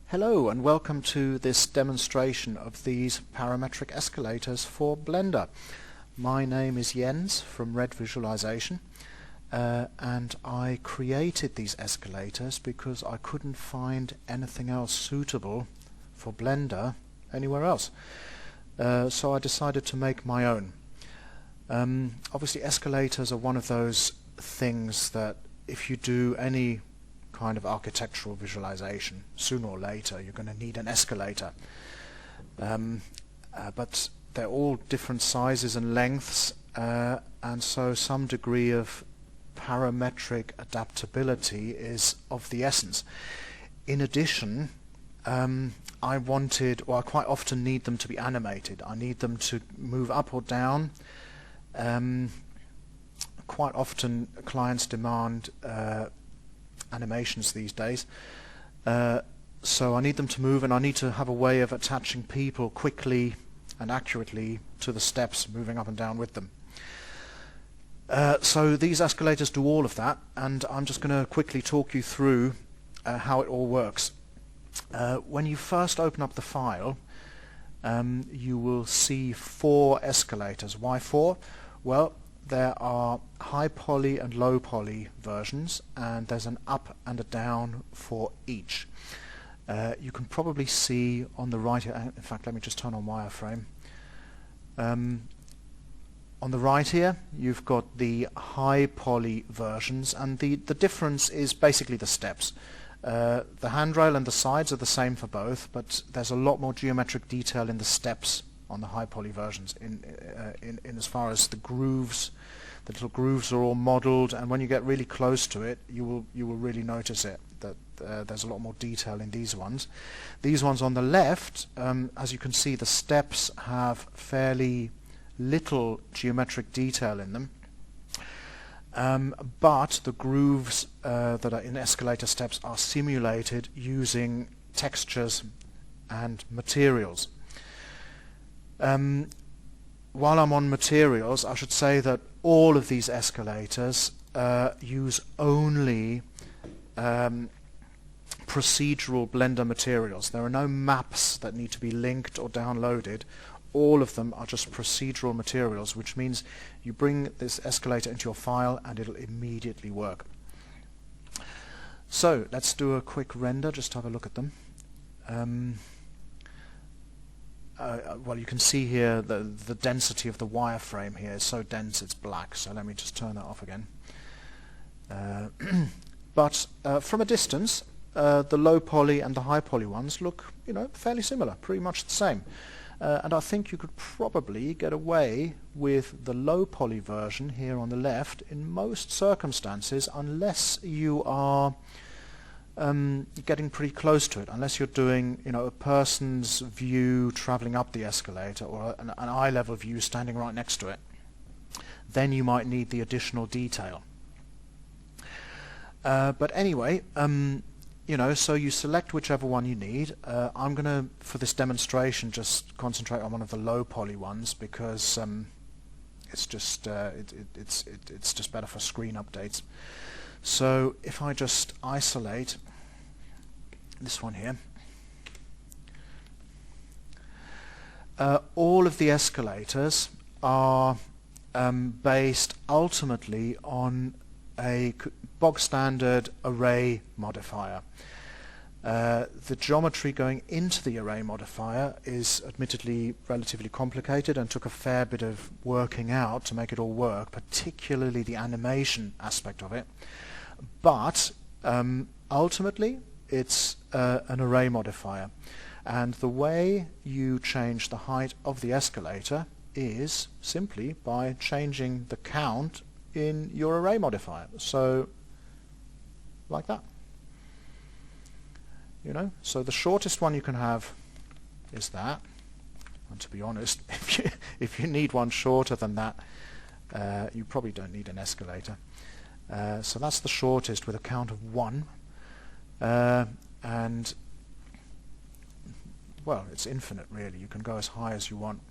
Hello and welcome to this demonstration of these parametric escalators for Blender. My name is Jens from Red Visualization and I created these escalators because I couldn't find anything else suitable for Blender anywhere else. So I decided to make my own. Obviously escalators are one of those things that if you do any kind of architectural visualization, sooner or later you're going to need an escalator. But they're all different sizes and lengths, and so some degree of parametric adaptability is of the essence. In addition, I quite often need them to be animated. I need them to move up or down. Quite often clients demand animations these days, so I need them to move, and I need to have a way of attaching people quickly and accurately to the steps, moving up and down with them. So these escalators do all of that, and I'm just going to quickly talk you through how it all works. When you first open up the file, you will see 4 escalators. Why 4? Well, there are high poly and low poly versions, and there's an up and a down for each. You can probably see on the right here, in fact let me just turn on wireframe. On the right here you've got the high poly versions, and the difference is basically the steps. The handrail and the sides are the same for both, but there's a lot more geometric detail in the steps on the high poly versions, in as far as the grooves. The little grooves are all modeled, and when you get really close to it you will really notice it, that there's a lot more detail in these ones. These ones on the left, as you can see, the steps have fairly little geometric detail in them, but the grooves that are in escalator steps are simulated using textures and materials. While I'm on materials, I should say that all of these escalators use only procedural Blender materials. There are no maps that need to be linked or downloaded. All of them are just procedural materials, which means you bring this escalator into your file and it'll immediately work. So let's do a quick render just to have a look at them. Well, you can see here the density of the wireframe here is so dense it's black, so let me just turn that off again. But from a distance, the low poly and the high poly ones look, fairly similar, pretty much the same. And I think you could probably get away with the low poly version here on the left in most circumstances, unless you are getting pretty close to it, unless you're doing a person's view traveling up the escalator, or an eye level view standing right next to it. Then you might need the additional detail. But anyway, so you select whichever one you need. I'm gonna, for this demonstration, just concentrate on one of the low poly ones because it's just it's just better for screen updates. So if I just isolate this one here, all of the escalators are based ultimately on a bog standard array modifier. The geometry going into the array modifier is admittedly relatively complicated and took a fair bit of working out to make it all work, particularly the animation aspect of it. But ultimately it's an array modifier, and the way you change the height of the escalator is simply by changing the count in your array modifier. So like that. So the shortest one you can have is that, and to be honest, if you need one shorter than that, you probably don't need an escalator. So that's the shortest with a count of 1, and well, it's infinite really. You can go as high as you want.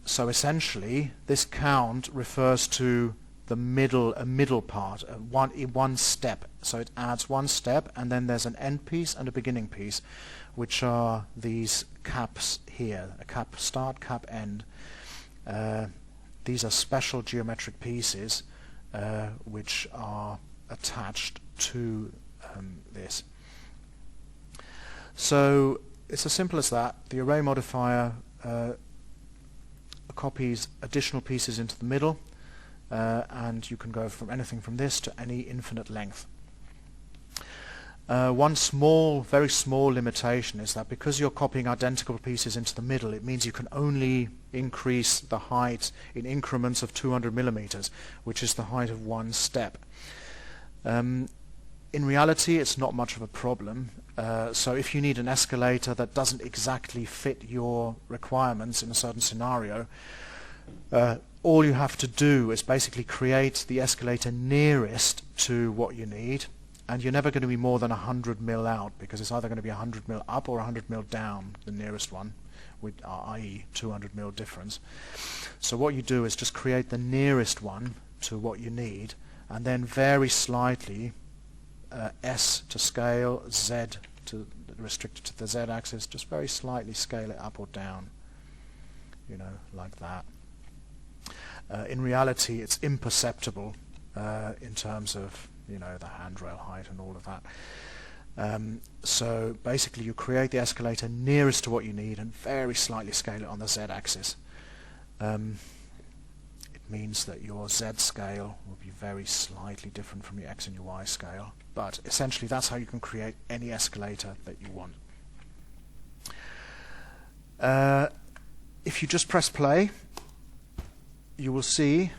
So essentially this count refers to the middle part, one step. So it adds one step, and then there's an end piece and a beginning piece, which are these caps here, a cap start, cap end. These are special geometric pieces which are attached to this. So it's as simple as that. The array modifier copies additional pieces into the middle, and you can go from anything from this to any infinite length. One very small limitation is that because you're copying identical pieces into the middle, it means you can only increase the height in increments of 200 millimeters, which is the height of one step. In reality, it's not much of a problem. So if you need an escalator that doesn't exactly fit your requirements in a certain scenario, all you have to do is basically create the escalator nearest to what you need, and you're never going to be more than 100 mil out, because it's either going to be 100 mil up or 100 mil down, the nearest one, with i.e. 200 mil difference. So what you do is just create the nearest one to what you need, and then very slightly S to scale, Z to restricted to the Z axis, just very slightly scale it up or down, like that. In reality, it's imperceptible in terms of the handrail height and all of that. So basically you create the escalator nearest to what you need and very slightly scale it on the Z axis. It means that your Z scale will be very slightly different from your X and your Y scale, but essentially that's how you can create any escalator that you want. If you just press play, you will see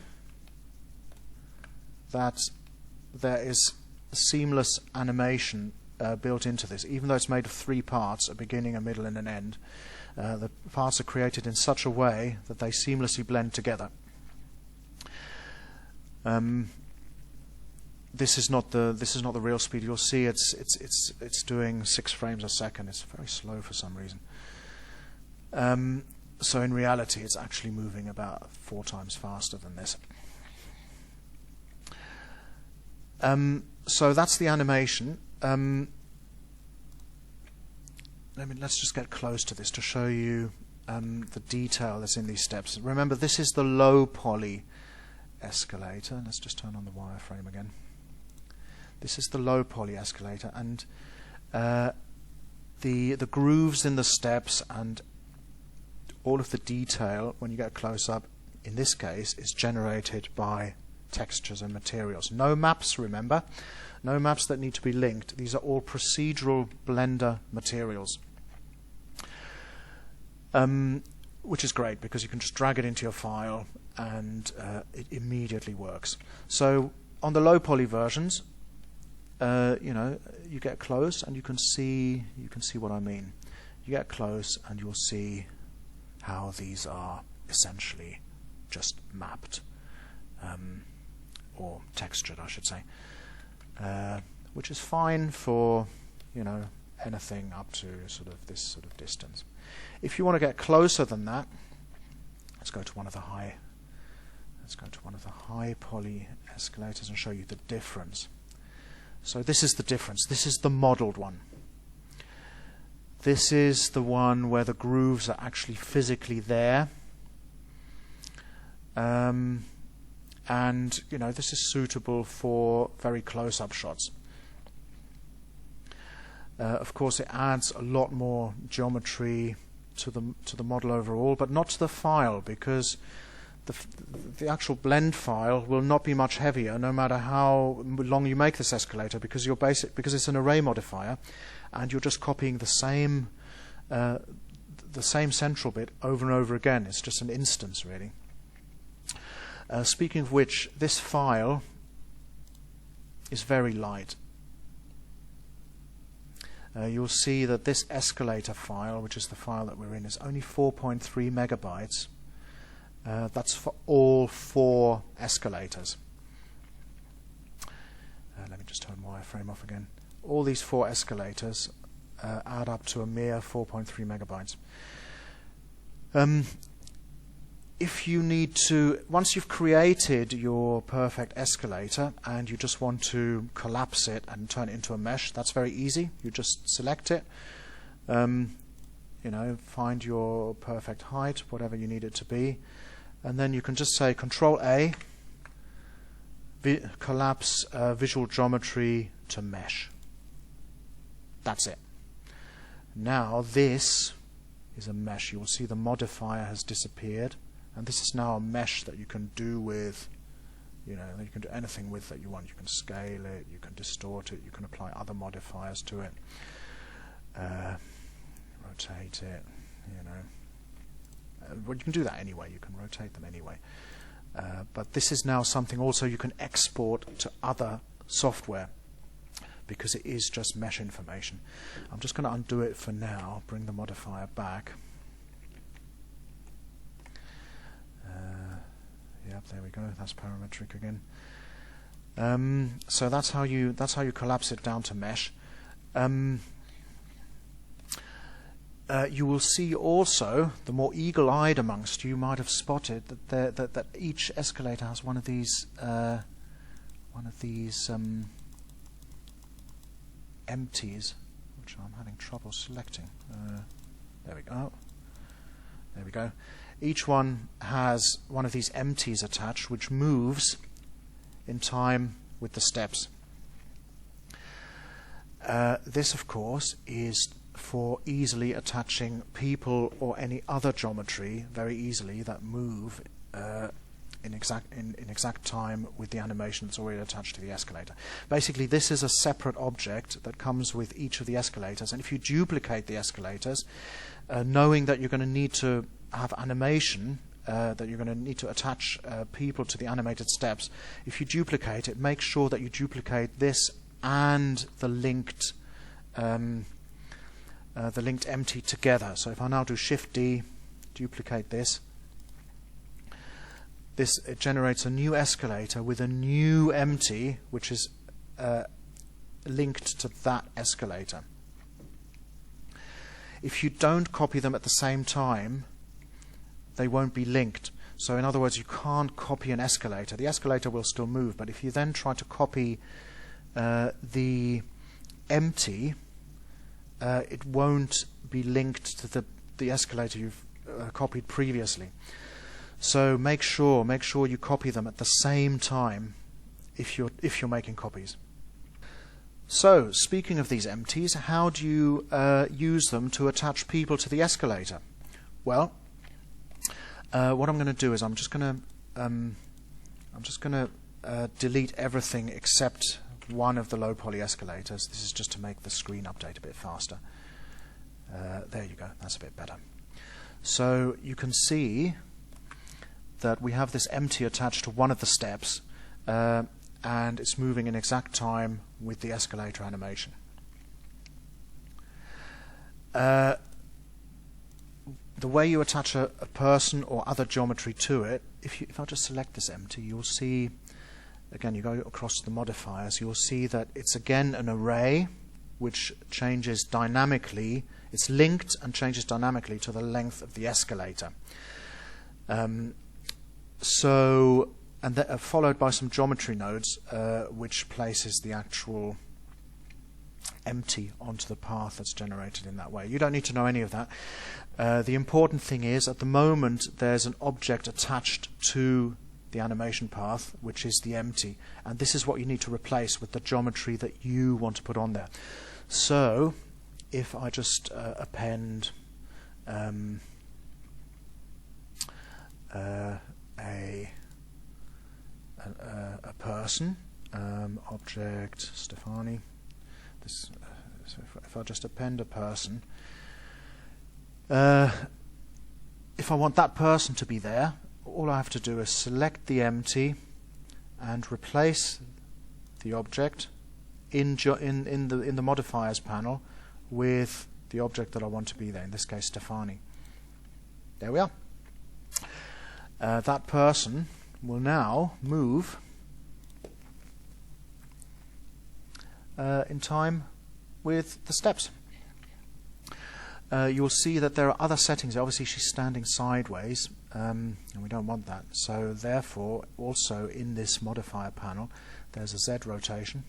that there is a seamless animation built into this. Even though it's made of 3 parts, a beginning, a middle and an end, the parts are created in such a way that they seamlessly blend together. This is not the real speed. You'll see it's doing 6 frames a second. It's very slow for some reason. So in reality, it's actually moving about 4 times faster than this. So that's the animation. Let's just get close to this to show you the detail that's in these steps. Remember, this is the low poly escalator. Let's just turn on the wireframe again. This is the low poly escalator, and the grooves in the steps and all of the detail, when you get close up, in this case, is generated by textures and materials. No maps, remember. No maps that need to be linked. These are all procedural Blender materials. Which is great because you can just drag it into your file and it immediately works. So on the low poly versions, you get close and you can see what I mean. You get close and you'll see how these are essentially just mapped, or textured, I should say, which is fine for anything up to this sort of distance. If you want to get closer than that, let's go to one of the high poly escalators and show you the difference. So this is the difference. This is the modeled one. This is the one where the grooves are actually physically there. And this is suitable for very close-up shots. Of course, it adds a lot more geometry to the model overall, but not to the file, because the actual blend file will not be much heavier, no matter how long you make this escalator, because it's an array modifier, and you're just copying the same central bit over and over again. It's just an instance, really. Speaking of which, this file is very light. You'll see that this escalator file, which is the file that we're in, is only 4.3 megabytes. That's for all 4 escalators. Let me just turn wireframe off again. All these 4 escalators add up to a mere 4.3 megabytes. if you need to, once you've created your perfect escalator and you just want to collapse it and turn it into a mesh, that's very easy. You just select it, you know, find your perfect height, whatever you need it to be, and then you can just say Control A, collapse visual geometry to mesh. That's it. Now this is a mesh. You will see the modifier has disappeared, and this is now a mesh that you can do with, you know, you can do anything with that you want. You can scale it, you can distort it, you can apply other modifiers to it, rotate it, you know. Well, you can do that anyway. You can rotate them anyway. But this is now something also you can export to other software, because it is just mesh information. I'm just going to undo it for now, bring the modifier back. Yep, there we go. That's parametric again. So that's how you collapse it down to mesh. You will see also, the more eagle-eyed amongst you might have spotted that each escalator has one of these empties, which I'm having trouble selecting. There we go. There we go. Each one has one of these empties attached, which moves in time with the steps. This, of course, is for easily attaching people or any other geometry very easily that move in exact time with the animation that's already attached to the escalator. Basically, this is a separate object that comes with each of the escalators, and if you duplicate the escalators, knowing that you're going to need to have animation, that you're going to need to attach people to the animated steps, if you duplicate it, make sure that you duplicate this and the linked empty together. So if I now do Shift D, duplicate this, it generates a new escalator with a new empty which is linked to that escalator. If you don't copy them at the same time, they won't be linked. So in other words, you can't copy an escalator. The escalator will still move, but if you then try to copy the empty, it won't be linked to the escalator you've copied previously. So make sure you copy them at the same time if you're making copies. So speaking of these empties, how do you use them to attach people to the escalator? Well, what I'm going to do is I'm just going to delete everything except one of the low poly escalators. This is just to make the screen update a bit faster. There you go, that's a bit better. So you can see that we have this empty attached to one of the steps, and it's moving in exact time with the escalator animation. The way you attach a person or other geometry to it, if I just select this empty, you'll see, again, you go across the modifiers, you'll see that it's again an array which changes dynamically. It's linked and changes dynamically to the length of the escalator. Followed by some geometry nodes, which places the actual empty onto the path that's generated in that way. You don't need to know any of that. The important thing is, at the moment, there's an object attached to the animation path, which is the empty, and this is what you need to replace with the geometry that you want to put on there. So if I just append a person, object Stefani. So if I just append a person, if I want that person to be there, all I have to do is select the empty and replace the object in the modifiers panel with the object that I want to be there, in this case Stefani. There we are. That person will now move in time with the steps. You'll see that there are other settings. Obviously she's standing sideways, and we don't want that. So therefore, also in this modifier panel, there's a Z rotation.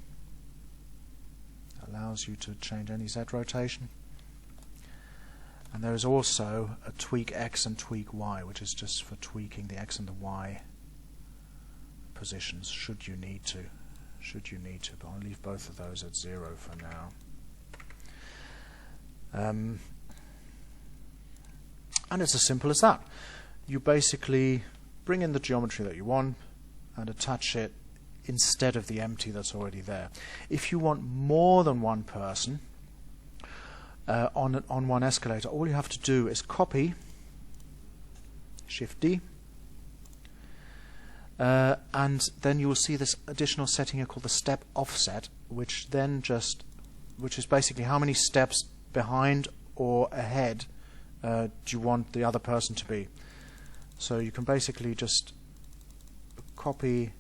Allows you to change any Z rotation. And there is also a tweak X and tweak Y, which is just for tweaking the X and the Y positions, should you need to. But I'll leave both of those at 0 for now. And it's as simple as that. You basically bring in the geometry that you want and attach it instead of the empty that's already there. If you want more than one person on one escalator, all you have to do is copy, Shift D, and then you will see this additional setting here called the step offset, which is basically how many steps behind or ahead do you want the other person to be. So you can basically just copy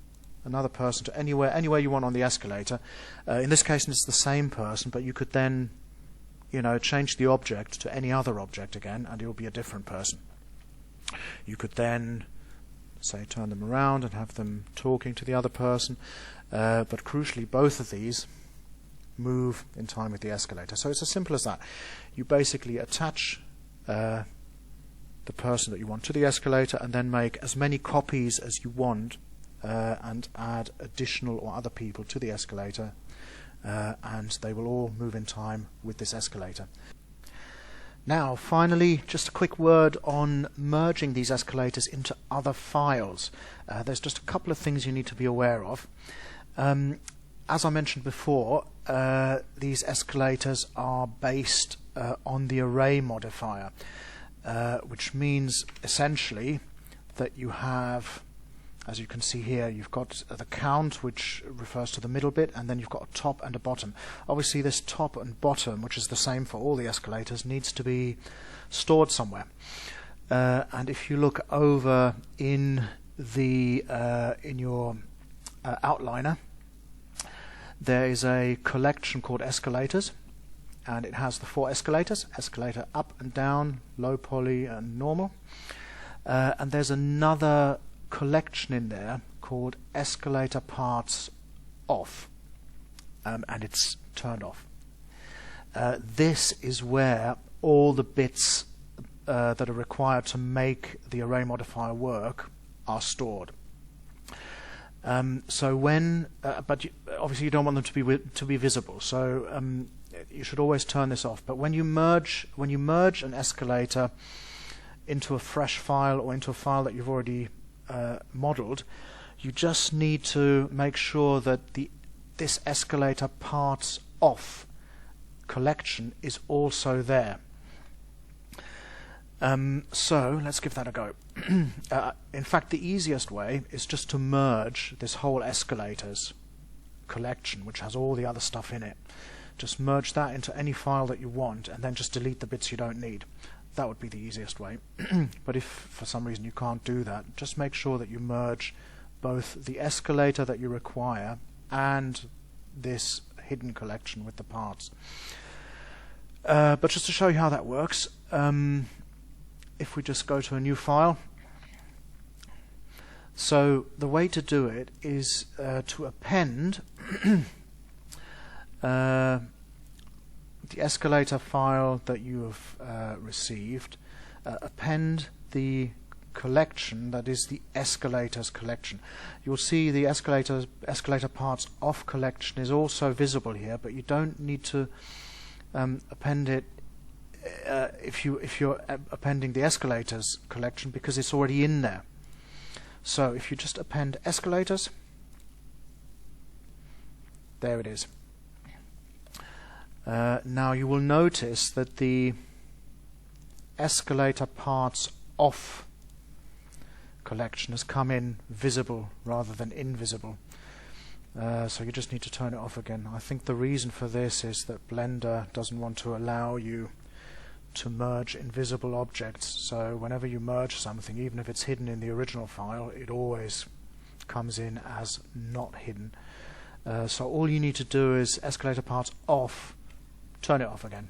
another person to anywhere you want on the escalator. In this case, it's the same person, but you could then, change the object to any other object again, and it will be a different person. You could then, say, turn them around and have them talking to the other person, but crucially, both of these move in time with the escalator. So it's as simple as that. You basically attach the person that you want to the escalator, and then make as many copies as you want, and add additional or other people to the escalator, and they will all move in time with this escalator. Now, finally, just a quick word on merging these escalators into other files. There's just a couple of things you need to be aware of. As I mentioned before, these escalators are based on the array modifier, which means essentially that you have, as you can see here, you've got the count, which refers to the middle bit, and then you've got a top and a bottom. Obviously, this top and bottom, which is the same for all the escalators, needs to be stored somewhere. And if you look over in your outliner, there is a collection called Escalators, and it has the 4 escalators: escalator up and down, low poly, and normal. And there's another collection in there called escalator parts off, and it's turned off. This is where all the bits that are required to make the array modifier work are stored. So when, obviously you don't want them to be visible. So you should always turn this off. But when you merge an escalator into a fresh file or into a file that you've already modeled, you just need to make sure that this escalator parts off collection is also there. So let's give that a go. In fact, the easiest way is just to merge this whole escalators collection, which has all the other stuff in it. Just merge that into any file that you want, and then just delete the bits you don't need. That would be the easiest way. But if for some reason you can't do that, just make sure that you merge both the escalator that you require and this hidden collection with the parts. But just to show you how that works, if we just go to a new file, so the way to do it is to append the escalator file that you have received, append the collection that is the escalators collection. You'll see the escalator parts off collection is also visible here, but you don't need to append it if you're appending the escalators collection, because it's already in there. So if you just append escalators, there it is. Now you will notice that the escalator parts off collection has come in visible rather than invisible. So you just need to turn it off again. I think the reason for this is that Blender doesn't want to allow you to merge invisible objects. So whenever you merge something, even if it's hidden in the original file, it always comes in as not hidden. So all you need to do is escalator parts off, turn it off again,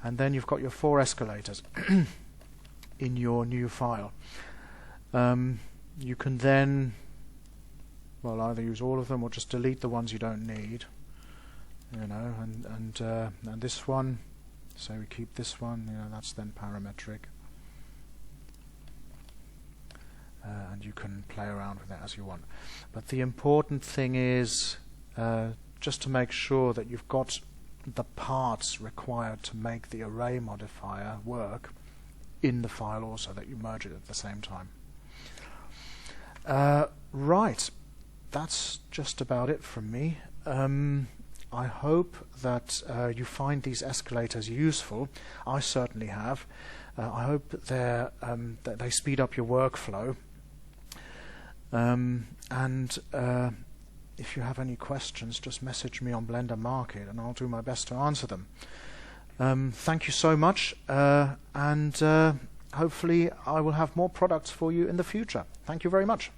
and then you've got your 4 escalators in your new file. You can then, well, either use all of them or just delete the ones you don't need. You know, and this one, so we keep this one. You know, that's then parametric. And you can play around with it as you want. But the important thing is just to make sure that you've got the parts required to make the array modifier work in the file also, that you merge it at the same time. Right, that's just about it from me. I hope that you find these escalators useful. I certainly have. I hope that they speed up your workflow. And if you have any questions, just message me on Blender Market and I'll do my best to answer them. Thank you so much, and hopefully I will have more products for you in the future. Thank you very much.